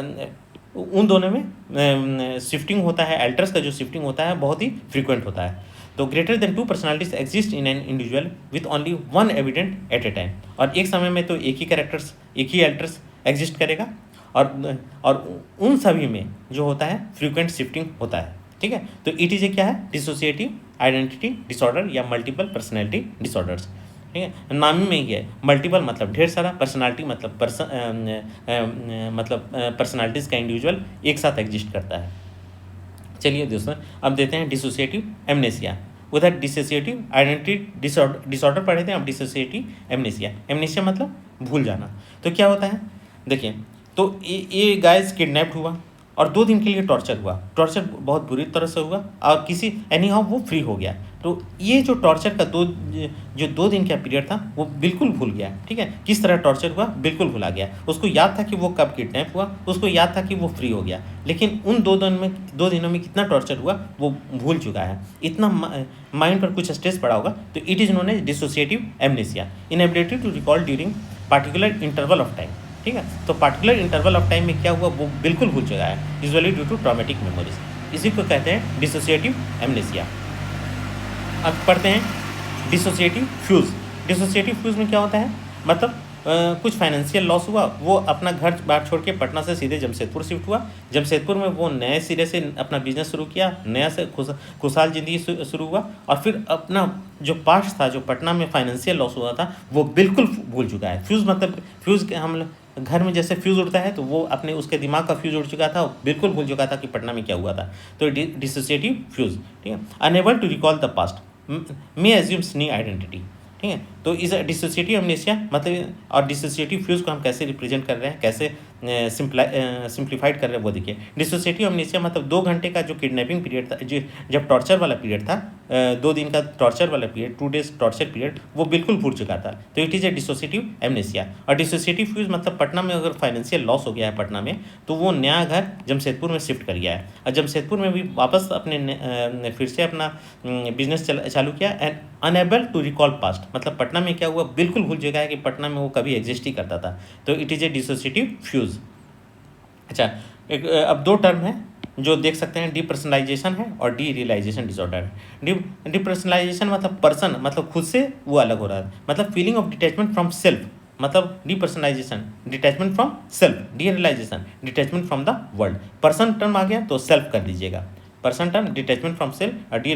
उन दोनों में शिफ्टिंग होता है, एल्टर्स का जो शिफ्टिंग होता है बहुत ही फ्रीक्वेंट होता है। तो greater than 2 personalities exist in an individual with only 1 evident at a time, और एक समय में तो एक ही एल्टर्स एग्जिस्ट करेगा, और उन सभी में जो होता है फ्रीक्वेंट शिफ्टिंग होता है, ठीक है। तो इट इज क्या है, डिसोसिएटिव आइडेंटिटी डिसऑर्डर या मल्टीपल पर्सनैलिटी डिसऑर्डर्स, ठीक है। नाम में ही है, मल्टीपल मतलब ढेर सारा, पर्सनालिटी मतलब पर्सनालिटीज़ का इंडिविजुअल एक साथ एग्जिस्ट करता है। चलिए दोस्तों, अब देते हैं डिसोसिएटिव एमनेसिया। उधर डिसोसिएटिव आइडेंटिटी डिसऑर्डर पढ़े थे, अब डिसोसिएटिव एमनेसिया। एमनेसिया मतलब भूल जाना। तो क्या होता है, देखिए, तो ये गाइस किडनैप्ड हुआ, और 2 दिन के लिए टॉर्चर हुआ, टॉर्चर बहुत बुरी तरह से हुआ, और किसी एनी हाउ वो फ्री हो गया। तो ये जो टॉर्चर का 2 दिन का पीरियड था वो बिल्कुल भूल गया, ठीक है। किस तरह टॉर्चर हुआ बिल्कुल भुला गया। उसको याद था कि वो कब किडनैप हुआ, उसको याद था कि वो फ्री हो गया, लेकिन उन 2 दिनों में कितना टॉर्चर हुआ वो भूल चुका है। इतना माइंड पर कुछ स्ट्रेस पड़ा होगा। तो it is known as dissociative amnesia, inability to recall during particular interval of time, ठीक है। तो पार्टिकुलर इंटरवल ऑफ टाइम में क्या हुआ वो बिल्कुल भूल चुका है, usually due to traumatic memories. इसी को कहते हैं डिसोसिएटिव एमनेसिया। अब पढ़ते हैं डिसोसिएटिव फ्यूज़। डिसोसिएटिव फ्यूज़ में क्या होता है, मतलब कुछ फाइनेंशियल लॉस हुआ, वो अपना घर बार छोड़ के पटना से सीधे जमशेदपुर शिफ्ट हुआ। जमशेदपुर में वो नए सिरे से अपना बिजनेस शुरू किया, नया से खुशहाल ज़िंदगी शुरू हुआ, और फिर अपना जो पास्ट था, जो पटना में फाइनेंशियल लॉस हुआ था, वो बिल्कुल भूल चुका है। फ्यूज़ मतलब फ्यूज़ हम घर में जैसे फ्यूज़ उड़ता है, तो वो अपने उसके दिमाग का फ्यूज़ उड़ चुका था, बिल्कुल भूल चुका था कि पटना में क्या हुआ था। तो डिसोसिएटिव फ्यूज़, ठीक है। Unable to recall the past, may assumes new identity, ठीक है। तो इस डिसोसिएटिव एमनेसिया मतलब, और डिसोसिएटिव फ्यूज़ को हम कैसे रिप्रेजेंट कर रहे हैं, कैसे सिंप्लीफाइड कर रहे हैं, वो देखिए। डिसोसिएटिव एमनेसिया मतलब 2 घंटे का जो किडनैपिंग पीरियड था, जो जब टॉर्चर वाला पीरियड था, 2 दिन का टॉर्चर वाला पीरियड, 2 डेज टॉर्चर पीरियड, वो बिल्कुल भूल चुका था। तो it is A dissociative amnesia. और डिसोसिएटिव फ्यूज़ मतलब पटना में अगर फाइनेंशियल लॉस हो गया है पटना में, तो वो नया घर जमशेदपुर में शिफ्ट कर गया है, और जमशेदपुर में भी वापस अपने फिर से अपना बिजनेस चालू किया। And unable to recall past मतलब पटना में क्या हुआ बिल्कुल भूल चुका है कि पटना में वो कभी एग्जिस्ट ही करता था। तो it is A dissociative fuse. अच्छा, अब 2 टर्म है जो देख सकते हैं, डिपर्सनलाइजेशन है और डी रियलाइजेशन डिसऑर्डर है। डिपर्सनलाइजेशन मतलब पर्सन मतलब खुद से वो अलग हो रहा है, मतलब feeling of detachment from self, मतलब depersonalization detachment from self, derealization detachment from the world. Person term आ गया तो सेल्फ कर दीजिएगा, person term detachment from self और D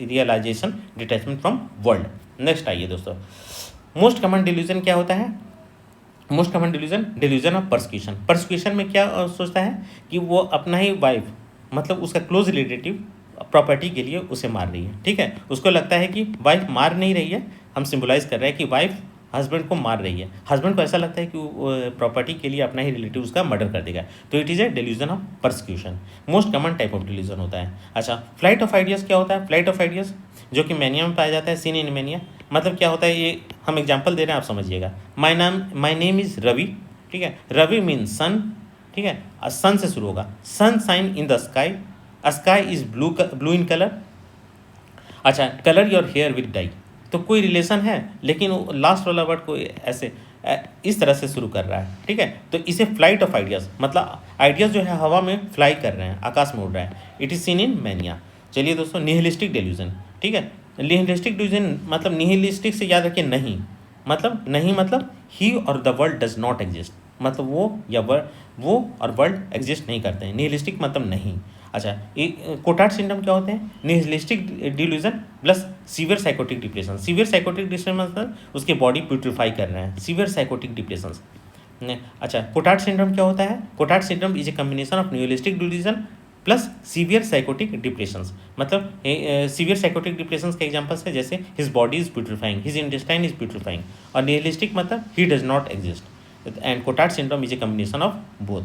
realisation detachment from world. Next आइए दोस्तों, मोस्ट कॉमन डिल्यूजन क्या होता है। Most common delusion of persecution. Persecution में क्या सोचता है कि वो अपना ही वाइफ मतलब उसका क्लोज रिलेटिव प्रॉपर्टी के लिए उसे मार रही है, ठीक है। उसको लगता है कि वाइफ मार नहीं रही है, हम सिंबलाइज कर रहे हैं कि वाइफ हस्बैंड को मार रही है, हस्बैंड को ऐसा लगता है कि वो प्रॉपर्टी के लिए अपना ही रिलेटिव उसका मर्डर कर देगा। तो it is A delusion of persecution, most common type of delusion होता है। अच्छा, फ्लाइट ऑफ आइडियाज़ क्या होता है। फ्लाइट ऑफ आइडियाज़ जो कि मैनिया में पाया जाता है, सीन इन मैनिया, मतलब क्या होता है, ये हम एग्जाम्पल दे रहे हैं, आप समझिएगा। माई नेम इज़ रवि, ठीक है। रवि मीन सन, ठीक है, सन से शुरू होगा, sun shine in the sky, sky is blue in colour. अच्छा, colour your hair with dye, तो कोई रिलेशन है, लेकिन लास्ट वाला वर्ड को ऐसे इस तरह से शुरू कर रहा है, ठीक है। तो इसे फ्लाइट ऑफ आइडियाज़ मतलब आइडियाज़ जो है हवा में फ्लाई कर रहे हैं, आकाश में उड़ रहा है, it is seen in mania. चलिए दोस्तों, निहिलिस्टिक डेल्यूजन, ठीक है। निहिलिस्टिक डेल्यूजन मतलब निहिलिस्टिक से याद रखिए नहीं, मतलब नहीं मतलब ही और the world does not exist, मतलब वो या वो और वर्ल्ड एग्जिस्ट नहीं करते हैं। निहिलिस्टिक मतलब नहीं। अच्छा, कोटार्ड सिंड्रोम क्या होते हैं। Nihilistic delusion plus severe psychotic depression. Severe psychotic depression मतलब उसके बॉडी प्यूट्रीफाई कर रहे हैं, सीवियर साइकोटिक डिप्रेशन। अच्छा, कोटार्ड सिंड्रोम क्या होता है। Cotard syndrome is a combination of nihilistic delusion plus severe psychotic depressions, मतलब सीवियर साइकोटिक डिप्रेशंस के एग्जांपल्स है जैसे his body is putrefying, his intestine is putrefying, और निहिलिस्टिक मतलब he does not exist. And Cotard syndrome is a combination of both,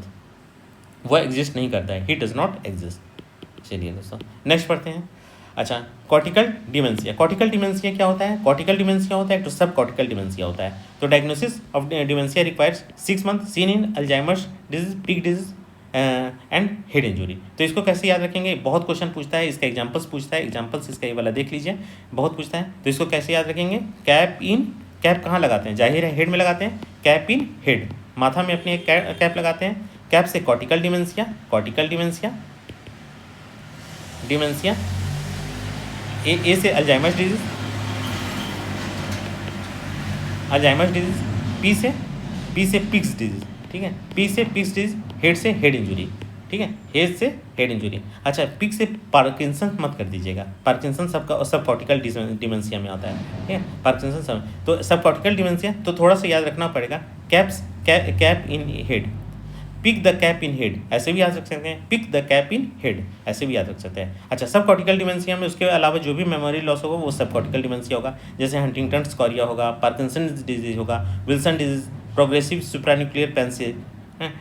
वह एग्जिस्ट नहीं करता है, ही डज नॉट एग्जिस्ट। चलिए दोस्तों, नेक्स्ट पढ़ते हैं। अच्छा, कॉर्टिकल डिमेंशिया। कॉर्टिकल डिमेंशिया क्या होता है। कॉर्टिकल डिमेंशिया होता है तो सब कॉर्टिकल डिमेंशिया होता है। तो diagnosis of dementia requires 6 month, seen in Alzheimer's disease, pig disease and head injury. तो इसको कैसे याद रखेंगे, बहुत क्वेश्चन पूछता है, इसका एग्जांपल्स पूछता है, एग्जांपल्स इसका ये वाला देख लीजिए, बहुत पूछता है। तो इसको कैसे याद रखेंगे, कैप इन, कैप कहाँ लगाते हैं, जाहिर है हेड में लगाते हैं, कैप इन हेड, माथा में अपने एक कैप लगाते हैं। कैप से cortical dementia, cortical dementia, dementia A से Alzheimer's disease, Alzheimer's disease, P से पिग्स डिजीज, ठीक है, पी से पिग्स डिजीज, हेड से हेड इंजुरी, ठीक है, हेड से हेड इंजुरी। अच्छा, पिग से पार्किंसन मत कर दीजिएगा, पार्किंसन सबका सब कॉर्टिकल डिमेंशिया में आता है, ठीक है, पार्किंसन सब। तो सब कॉर्टिकल डिमेंशिया तो थोड़ा सा याद रखना पड़ेगा। Cap in head, pick the cap in head, ऐसे भी याद रख सकते हैं, pick the cap in head, ऐसे भी याद रख सकते हैं। अच्छा, सब कॉर्टिकल डिमेंशिया में उसके अलावा जो भी मेमोरी लॉस होगा वो सब कॉर्टिकल डिमेंशिया होगा, जैसे हंटिंगटन स्कॉरिया होगा, पार्किंसन डिजीज होगा, Wilson disease, progressive supranuclear palsy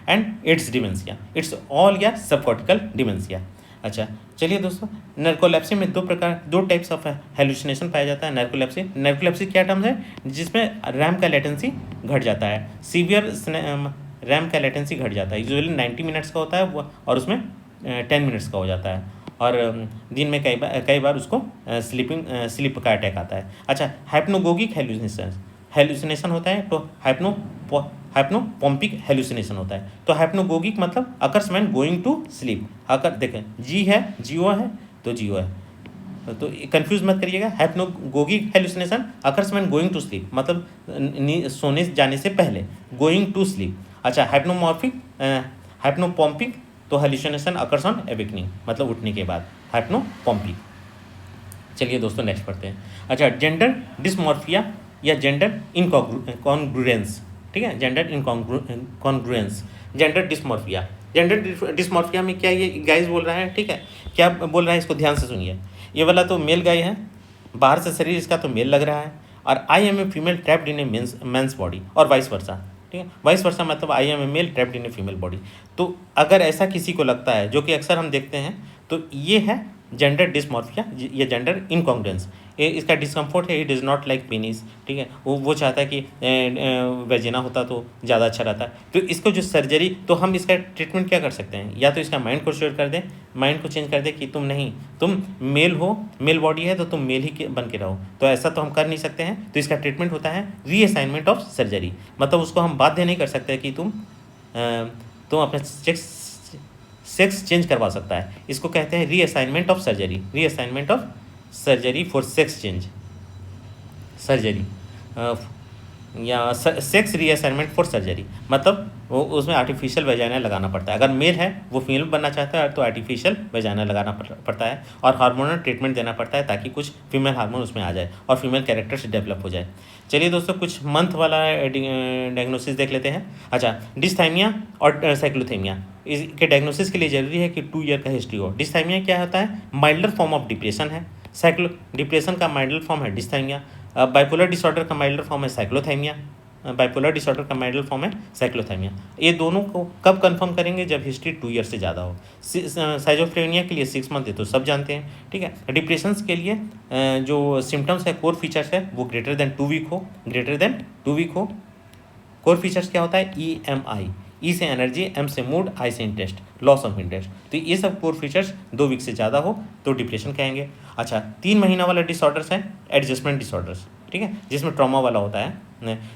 and AIDS dementia, it's all या सब कॉर्टिकल डिमेंशिया। अच्छा, चलिए दोस्तों, नर्कोलेप्सी में दो टाइप्स ऑफ हेलुसिनेशन पाया जाता है। नर्कोलेप्सी क्या टर्म्स है, जिसमें रैम का लेटेंसी घट जाता है, सीवियर रैम का लेटेंसी घट जाता है, यूजुअली 90 मिनट्स का होता है वो, और उसमें 10 मिनट्स का हो जाता है, और दिन में कई बार उसको स्लीप का अटैक आता है। अच्छा, हाइप्नोगोगिक हेलुसिनेशन होता है, तो हाइप्नोपोम्पिक हेलुसिनेशन होता है। तो हाइप्नोगोगिक मतलब occurs man going to sleep. अगर देखें जी है, जियो है तो जियो है, तो कंफ्यूज मत करिएगा। Hypnagogic hallucination occurs man going to sleep मतलब सोने जाने से पहले, गोइंग टू स्लीप। अच्छा, हाइप्नोपोम्पिक तो हेलुसिनेशन अकर्स ऑन अवेकनिंग मतलब उठने के बाद, हाइप्नोपोम्पिक। चलिए दोस्तों नेक्स्ट पढ़ते हैं। अच्छा, जेंडर डिसमॉर्फिया या जेंडर इनकॉन्ग्रुएंस, ठीक है, जेंडर इनकॉन्ग्रुएंस, जेंडर डिसमॉर्फिया। जेंडर डिसमॉर्फिया में क्या ये गाइस बोल रहा है, ठीक है, क्या बोल रहा है इसको ध्यान से सुनिए। ये वाला तो मेल गाय है, बाहर से शरीर इसका तो मेल लग रहा है, और I am a female trapped in a men's body, और वाइस वर्सा, ठीक है, वाइस वर्सा मतलब I am a male trapped in a female body. तो अगर ऐसा किसी को लगता है, जो कि अक्सर हम देखते हैं, तो ये है जेंडर डिसमॉर्फिया या जेंडर इनकॉन्ग्रुएंस। इसका डिस्कम्फर्ट है, it is not like penis, ठीक है, वो चाहता है कि वेजिना होता तो ज़्यादा अच्छा रहता। तो इसको जो सर्जरी, तो हम इसका ट्रीटमेंट क्या कर सकते हैं, या तो इसका माइंड को शेयर कर दें, माइंड को चेंज कर दें कि तुम नहीं, तुम मेल हो, मेल बॉडी है तो तुम मेल ही बन के रहो। तो ऐसा तो हम कर नहीं सकते हैं, तो इसका ट्रीटमेंट होता है रीअसाइनमेंट ऑफ सर्जरी। मतलब उसको हम बाध्य नहीं कर सकते कि तुम अपना सेक्स चेंज करवा सकता है। इसको कहते हैं reassignment of surgery, reassignment of surgery for sex change, surgery या सेक्स रीअसाइनमेंट फॉर सर्जरी। मतलब वो उसमें आर्टिफिशियल वेजाइना लगाना पड़ता है। अगर मेल है वो फीमेल बनना चाहता है तो आर्टिफिशियल वेजाइना लगाना पड़ता है, और हार्मोनल ट्रीटमेंट देना पड़ता है ताकि कुछ फीमेल हार्मोन उसमें आ जाए और फीमेल कैरेक्टर से डेवलप हो जाए। चलिए दोस्तों, कुछ मंथ वाला डायग्नोसिस देख लेते हैं। अच्छा, डिस्थाइमिया और साइक्लोथेमिया, इसके डायग्नोसिस के लिए ज़रूरी है कि 2 ईयर का हिस्ट्री हो। डिस्थाइमिया क्या होता है, माइल्डर फॉर्म ऑफ डिप्रेशन है। डिप्रेशन का माइल्डर फॉर्म है डिस्थाइमिया। बाइपोलर डिसऑर्डर का माइल्डर फॉर्म है साइक्लोथाइमिया। बाइपोलर डिसऑर्डर का माइल्डर फॉर्म है साइक्लोथाइमिया। ये दोनों को कब कंफर्म करेंगे, जब हिस्ट्री 2 ईयर से ज़्यादा हो। साइजोफ्रेनिया के लिए 6 मंथ है तो सब जानते हैं, ठीक है। डिप्रेशंस के लिए जो सिम्टम्स है, कोर फीचर्स है, वो ग्रेटर देन 2 वीक हो, ग्रेटर देन 2 वीक हो। कोर फीचर्स क्या होता है, EMI, ई से एनर्जी, एम से मूड, आई से इंटरेस्ट, लॉस ऑफ इंटरेस्ट। तो ये सब कोर फीचर्स 2 वीक से ज़्यादा हो तो डिप्रेशन कहेंगे। अच्छा, 3 महीना वाला डिसऑर्डर्स है एडजस्टमेंट डिसऑर्डर्स, ठीक है, जिसमें ट्रॉमा वाला होता है।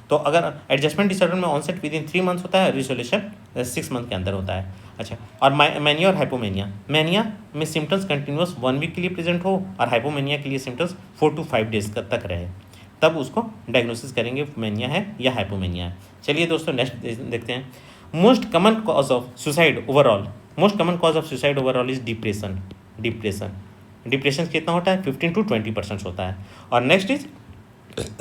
तो अगर एडजस्टमेंट डिसऑर्डर में ऑनसेट विद इन 3 मंथ्स होता है, रिजोल्यूशन 6 मंथ के अंदर होता है। अच्छा, और मैनिया और हाइपोमेनिया, मैनिया में सिम्टम्स कंटिन्यूस 1 वीक के लिए प्रेजेंट हो, और हाइपोमेनिया के लिए सिम्टम्स 4 to 5 डेज तक रहे, तब उसको डायग्नोसिस करेंगे मैनिया है या हाइपोमेनिया है। चलिए दोस्तों नेक्स्ट देखते हैं। Most common cause of suicide overall, most common cause of suicide overall is depression. Depression कितना होता है, 15 to 20% होता है। और नेक्स्ट इज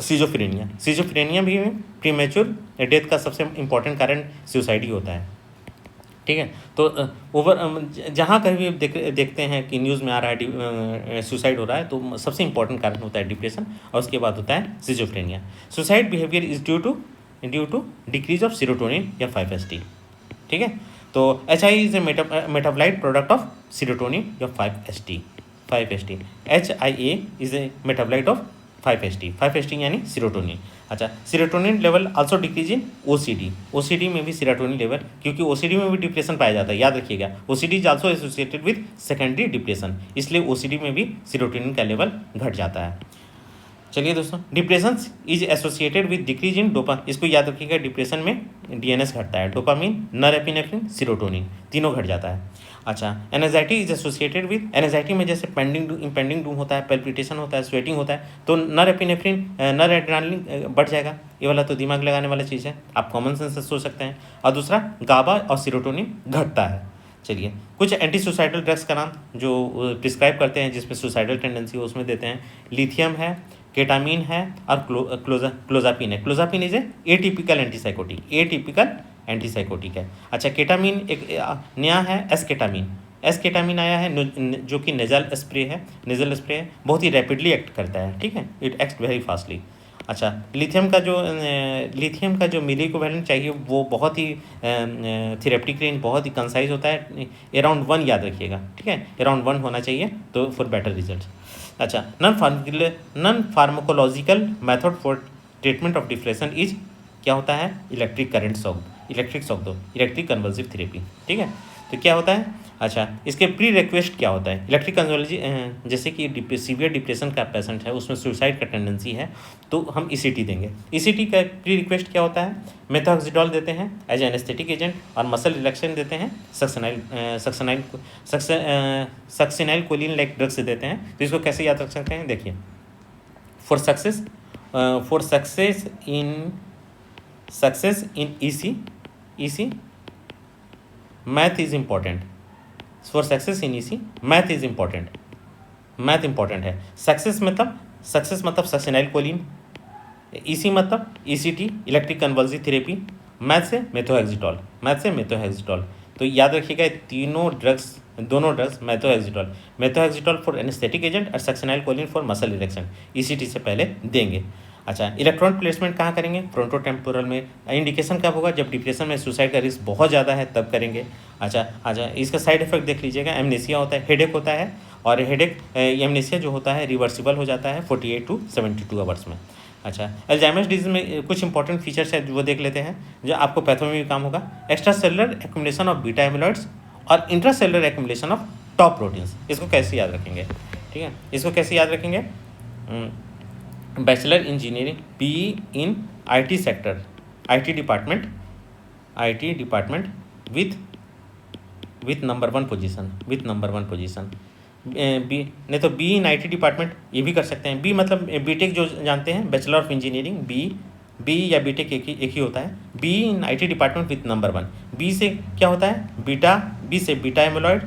सिजोफ्रेनिया। सिजोफ्रेनिया भी प्रीमेच्योर डेथ का सबसे इंपॉर्टेंट कारण सुसाइड ही होता है, ठीक है। तो जहाँ कहीं भी देखते हैं कि न्यूज़ में आ रहा है सुसाइड हो रहा है, तो सबसे इंपॉर्टेंट कारण होता है डिप्रेशन, और उसके बाद होता है schizophrenia. Suicide behaviour is due to decrease of serotonin या 5-HT, ठीक है। तो HI is a metabolite product of serotonin या 5-HT। HIA is a metabolite of 5-HT यानी सीरोटोनिन। अच्छा, serotonin level also decrease in OCD में भी सीरोटोनिन लेवल, क्योंकि OCD में भी डिप्रेशन पाया जाता है, याद रखिएगा। OCD is also associated with secondary depression, इसलिए OCD में भी सीरोटोनिन का लेवल घट जाता है। चलिए दोस्तों, depression is associated with decrease in dopamine, इसको याद रखिएगा। डिप्रेशन में DNS घटता है, डोपामिन, नॉरएपिनेफ्रिन, सीरोटोनिन तीनों घट जाता है। अच्छा, anxiety is associated with, anxiety में जैसे इम्पेंडिंग डूम होता है, पैल्पिटेशन होता है, स्वेटिंग होता है, तो नॉरएपिनेफ्रिन, नॉरएड्रेनालिन बढ़ जाएगा। ये वाला तो दिमाग लगाने वाला चीज़ है, आप कॉमन सेंस से सोच सकते हैं। और दूसरा, गाबा और सीरोटोनिन घटता है। चलिए, कुछ एंटी सुसाइडल ड्रग्स का नाम जो प्रिस्क्राइब करते हैं जिसमें सुसाइडल टेंडेंसी हो, उसमें देते हैं लिथियम है, केटामीन है, और क्लोजापिन है। क्लोजापिन इज एटिपिकल एंटीसाइकोटिक है। अच्छा, केटामीन एक नया है, एस्केटामीन आया है, जो कि नेजल स्प्रे है, बहुत ही रैपिडली एक्ट करता है, ठीक है, इट एक्ट्स वेरी फास्टली। अच्छा, लिथियम का जो मिली इक्विवेलेंट चाहिए वो बहुत ही थेरेप्टिक रेंज बहुत ही कंसाइज होता है, अराउंड 1 याद रखिएगा, ठीक है, अराउंड 1 होना चाहिए तो फॉर बेटर रिजल्ट। अच्छा, non pharmacological method for treatment of depression is क्या होता है, इलेक्ट्रिक कन्वल्सिव थेरेपी, ठीक है। तो क्या होता है, अच्छा, इसके प्री रिक्वेस्ट क्या होता है? इलेक्ट्रिक कार्डियोलॉजी जैसे कि सीवियर डिप्रेशन का पेशेंट है, उसमें सुसाइड का टेंडेंसी है, तो हम ईसीटी देंगे। ईसीटी का प्री रिक्वेस्ट क्या होता है? मेथोक्सिडोल देते हैं एज एनेस्थेटिक एजेंट, और मसल रिलैक्सेंट देते हैं, सक्सिनाइल कोलिन लाइक ड्रग्स देते हैं। तो इसको कैसे याद रख सकते हैं? देखिए, for success in EC math is important. For success in EC math is important, math important है। सक्सेस मतलब सक्सिनाइल कोलिन, EC मतलब ECT electric convulsive therapy, math से मेथोहेक्सिटॉल। तो याद रखिएगा दोनों drugs methohexitol for anaesthetic agent और succinyl choline for muscle relaxant, ECT से पहले देंगे। अच्छा, इलेक्ट्रॉन प्लेसमेंट कहाँ करेंगे? फ्रंटोटेम्पोरल में। इंडिकेशन कब होगा? जब डिप्रेशन में सुसाइड का रिस्क बहुत ज़्यादा है, तब करेंगे। अच्छा, इसका साइड इफेक्ट देख लीजिएगा। एमनेसिया होता है, हेडेक होता है, और हेडेक एमनेसिया जो होता है रिवर्सिबल हो जाता है 48 to 72 आवर्स में। अच्छा, अल्जाइमर्स डिजीज में कुछ इंपॉर्टेंट फीचर्स है वो देख लेते हैं, जो आपको पैथो में भी काम होगा। Extra cellular accumulation of beta amyloids और intra cellular accumulation of tau proteins. इसको कैसे याद रखेंगे? ठीक है, इसको कैसे याद रखेंगे? Bachelor engineering PE in IT sector, IT department with number 1 position, B नहीं तो बी इन IT डिपार्टमेंट, ये भी कर सकते हैं। बी मतलब बीटेक जो जानते हैं, बैचलर ऑफ इंजीनियरिंग, बी या बीटेक एक ही होता है। B in IT department with number 1। B से क्या होता है? बी से बीटा एमोलॉइड,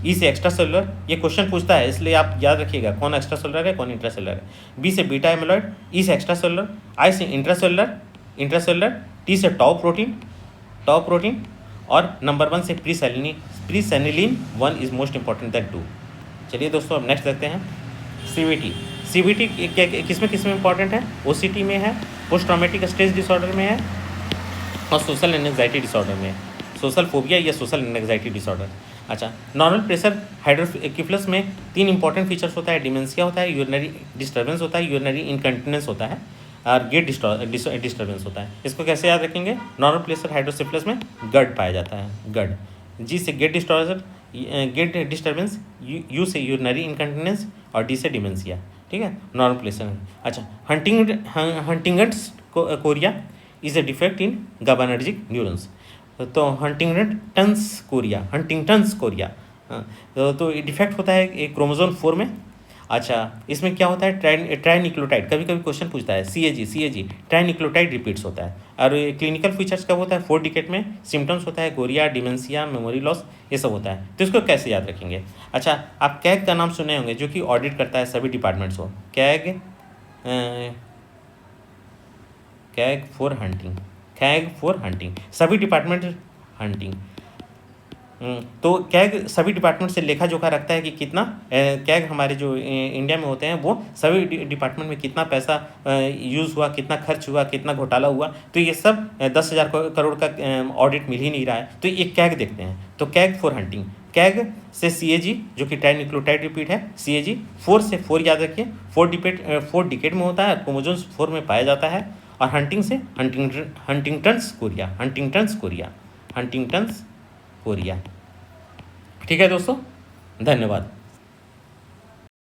ई से एक्स्ट्रा सेलुलर। ये क्वेश्चन पूछता है, इसलिए आप याद रखिएगा कौन एक्स्ट्रा सेलुलर है, कौन इंट्रा सेलुलर है। बी से बीटा एमोलॉइड, ई से एक्स्ट्रा सेलुलर, आई से इंट्रा सेलुलर, टी से टॉप प्रोटीन, और नंबर 1 से प्रीसेनिलिन 1 इज मोस्ट इंपॉर्टेंट दैट 2। चलिए दोस्तों, अब नेक्स्ट देखते हैं CVT किस में इंपॉर्टेंट है? OCT में है, पोस्ट ट्रॉमेटिक स्ट्रेस डिसऑर्डर में है, और सोशल एंजाइटी डिसऑर्डर में है, सोशल फोबिया या सोशल एंजाइटी डिसऑर्डर। अच्छा, नॉर्मल प्रेशर हाइड्रोकेफलस में 3 इंपॉर्टेंट फीचर्स होता है। डिमेंशिया होता है, यूरिनरी डिस्टर्बेंस होता है, यूरिनरी इनकंटिनेंस होता है, और गेट डिस्टर्बेंस होता है। इसको कैसे याद रखेंगे? नॉर्मल प्रेशर हाइड्रोसेफलस में गड पाया जाता है, गड। जी से गेट डिस्टर्बेंस, यू से यूरिनरी इनकंटिनेंस, और डी से डिमेंशिया। ठीक है, नॉर्मल प्रेशर में। अच्छा, Huntington's chorea is a defect in GABAergic neurons. तो हंटिंगटन्स कोरिया तो डिफेक्ट होता है एक क्रोमोसोम 4 में। अच्छा, इसमें क्या होता है? ट्राइनिक्लोटाइड, कभी पूछन पूछता है, CAG ट्राइनिक्लोटाइड रिपीट्स होता है। और क्लिनिकल फीचर्स कब होता है? 4 डिकेड में। सिम्टम्स होता है गोरिया, डिमेंशिया, मेमोरी लॉस, ये सब होता है। तो इसको कैसे याद रखेंगे? अच्छा, आप कैग का नाम सुने होंगे, जो कि ऑडिट करता है सभी डिपार्टमेंट्स को। कैग फॉर हंटिंग, सभी डिपार्टमेंट हंटिंग। तो कैग सभी डिपार्टमेंट से लेखा जोखा रखता है कि कितना कैग हमारे जो इंडिया में होते हैं, वो सभी डिपार्टमेंट में कितना पैसा यूज़ हुआ, कितना खर्च हुआ, कितना घोटाला हुआ। तो ये सब 10,000 करोड़ का ऑडिट मिल ही नहीं रहा है, तो ये कैग देखते हैं। तो कैग फॉर हंटिंग, कैग से CAG जो कि ट्राइनिक्लोटाइड रिपीट है, CAG 4 से 4 याद रखिए, 4 डिकेड में होता है, क्रोमोसोम्स 4 में पाया जाता है। और हंटिंग से हंटिंगटन्स कोरिया। ठीक है दोस्तों, धन्यवाद।